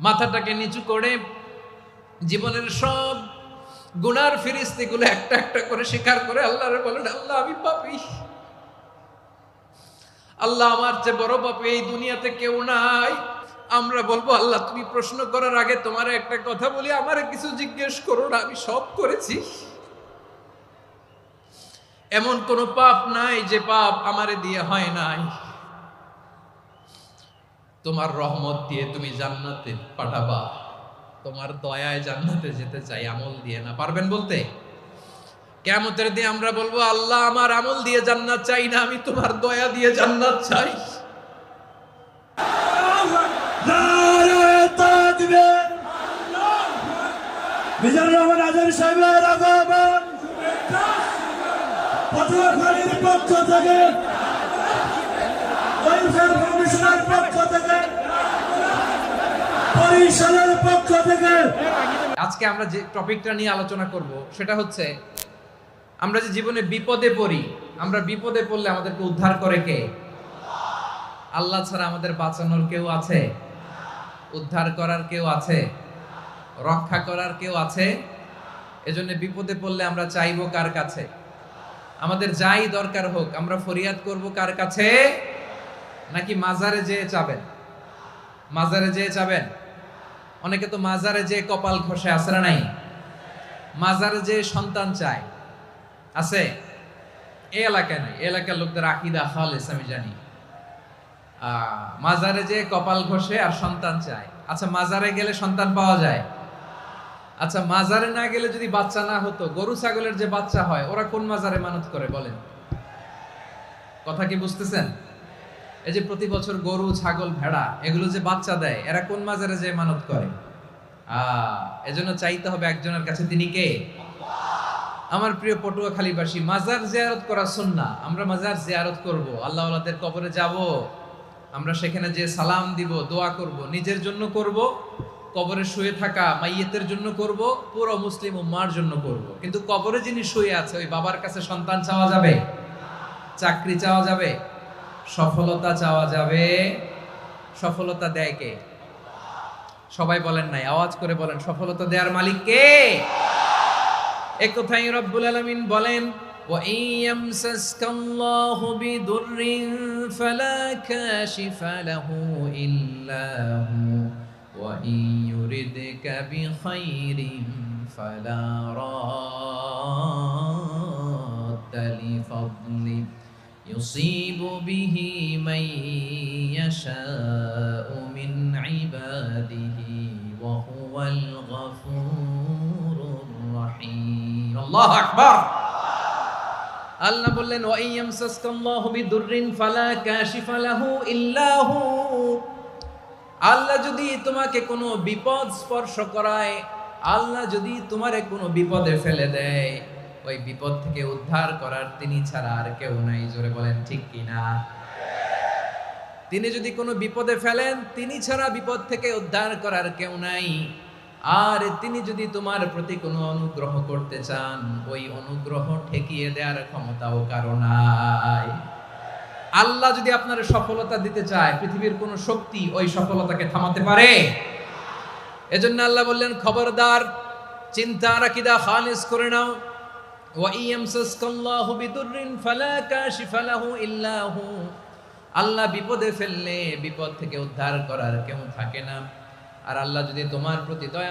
মাথাটাকে নিচু করে জীবনের সব গুনার ফিরিস্তিগুলো একটা একটা করে স্বীকার করে আল্লাহরে বলেন, আল্লাহ আমি পাপী, আল্লাহ আমার চেয়ে বড় পাপী এই দুনিয়াতে কেউ নাই। আমরা বলবো, আল্লাহ তুমি প্রশ্ন করার আগে তোমার একটা কথা বলি, আমারে কিছু জিজ্ঞেস করো না, আমি সব করেছি। এমন কোন পাপ নাই যে পাপ আমারে দিয়ে হয় নাই। তোমার রহমত দিয়ে তুমি জান্নাতে পাঠাবা, তোমার দয়ায় জান্নাতে যেতে চাই, আমল দিয়ে না। পারবেন বলতে? কিয়ামতের দিন আমরা বলবো, আল্লাহ আমার আমল দিয়ে জান্নাত চাই না, আমি তোমার দয়া দিয়ে জান্নাত চাই। মিজানুর রহমান আজাদ সাহেবের আগমন, পটুয়াখালীর পক্ষ থেকে, ওয়েলফেয়ার কমিশনের পক্ষ থেকে, বরিশালের পক্ষ থেকে। আজকে আমরা যে টপিকটা নিয়ে আলোচনা করব সেটা হচ্ছে, আমরা যে জীবনে বিপদে পড়ি, আমরা বিপদে পড়লে আমাদেরকে উদ্ধার করে কে? আল্লাহ ছাড়া আমাদের বাঁচানোর কেউ আছে? উদ্ধার করার কেউ আছে? রক্ষা করার কেউ আছে? এজন্য বিপদে পড়লে আমরা চাইবো কার কাছে? আমাদের যাই দরকার হোক আমরা ফরিয়াদ করব কার কাছে? নাকি মাজারে যেয়ে চাবেন? মাজারে যেয়ে চাবেন? অনেকে তো মাজারে যেয়ে কপাল ঘষে, আছে না নাই? মাজারে যেয়ে সন্তান চায়, আছে? এই এলাকায় নাই, এই এলাকার লোকদের আকীদা খালেস আমি জানি। মাজারে যেয়ে কপাল ঘষে আর সন্তান চায়। আচ্ছা, মাজারে গেলে সন্তান পাওয়া যায়? আচ্ছা, মাজারে না গেলে যদি বাচ্চা না হতো, গরু ছাগলের যে বাচ্চা হয় ওরা কোন মাজারে মানত করে বলেন? কথা কি বুঝতেছেন? এই যে প্রতি বছর গরু ছাগল ভেড়া এগুলো যে বাচ্চা দেয়, এরা কোন মাজারে যে মানত করে? এজন্য চাইতে হবে একজনের কাছে, তিনি কে? আমার প্রিয় পটুয়াখালীবাসী, মাজার জিয়ারত করা সুন্নাহ। আমরা মাজার জিয়ারত করব, আল্লাহ ওয়ালাদের কবরে যাব, আমরা সেখানে যে সালাম দিব, দোয়া করব, নিজের জন্য করব, কবরে শুয়ে থাকা মাইয়েতের জন্য করব, পুরো মুসলিম উম্মার জন্য করব। কিন্তু কবরে যিনি শুয়ে আছে ওই বাবার কাছে সন্তান চাওয়া যাবে? চাকরি চাওয়া যাবে? সফলতা চাওয়া যাবে? সফলতা দেয় কে? সবাই বলেন নাই, আওয়াজ করে বলেন, সফলতা দেওয়ার মালিক কে? এক কথাই রব্বুল আলামিন বলেন, ওয়া ইয়ামসাসকাল্লাহু বিদুররিন ফালা কাশিফা লাহু ইল্লা হু ওয়া ইয়ুরিদকা বিখাইরিন ফালা রাদ্দা লিফাদলি ইউসিবু বিহি মান ইয়াশাউ মিন ইবাদিহি ওয়া হুয়াল গফুরুর রহিম। আল্লাহু আকবার। আল্লাহ বললেন, ওয়া ইয়ামসাসকাল্লাহু বিদুররিন ফালা কাশিফা লাহু ইল্লা হু। আল্লাহ যদি তোমাকে কোনো বিপদ স্পর্শ করায়, আল্লাহ যদি তোমারে কোনো বিপদে ফেলে দেয়, ওই বিপদ থেকে উদ্ধার করার তিনি ছাড়া আর কেউ নাই। জোরে বলেন ঠিক কিনা? তিনি যদি কোনো বিপদে ফেলেন, তিনি ছাড়া বিপদ থেকে উদ্ধার করার কেউ নাই। আর তিনি যদি তোমার প্রতি কোনো অনুগ্রহ করতে চান, ওই অনুগ্রহ ঠেকিয়ে দেওয়ার ক্ষমতাও কারো নাই। আল্লাহ যদি আপনার সফলতা দিতে চায়, পৃথিবীর কোন শক্তি ওই সফলতাকে থামাতে পারে? এজন্য আল্লাহ বললেন, খবরদার, চিন্তা আর আকীদা খালিস করে নাও। ওয়া ইয়ামসাসকাল্লাহু বিদুররিন ফালা কাশিফা লাহু ইল্লা হু। আল্লাহ বিপদে ফেললে বিপদ থেকে উদ্ধার করার কেউ থাকে না। আর আল্লাহ যদি তোমার প্রতি দয়া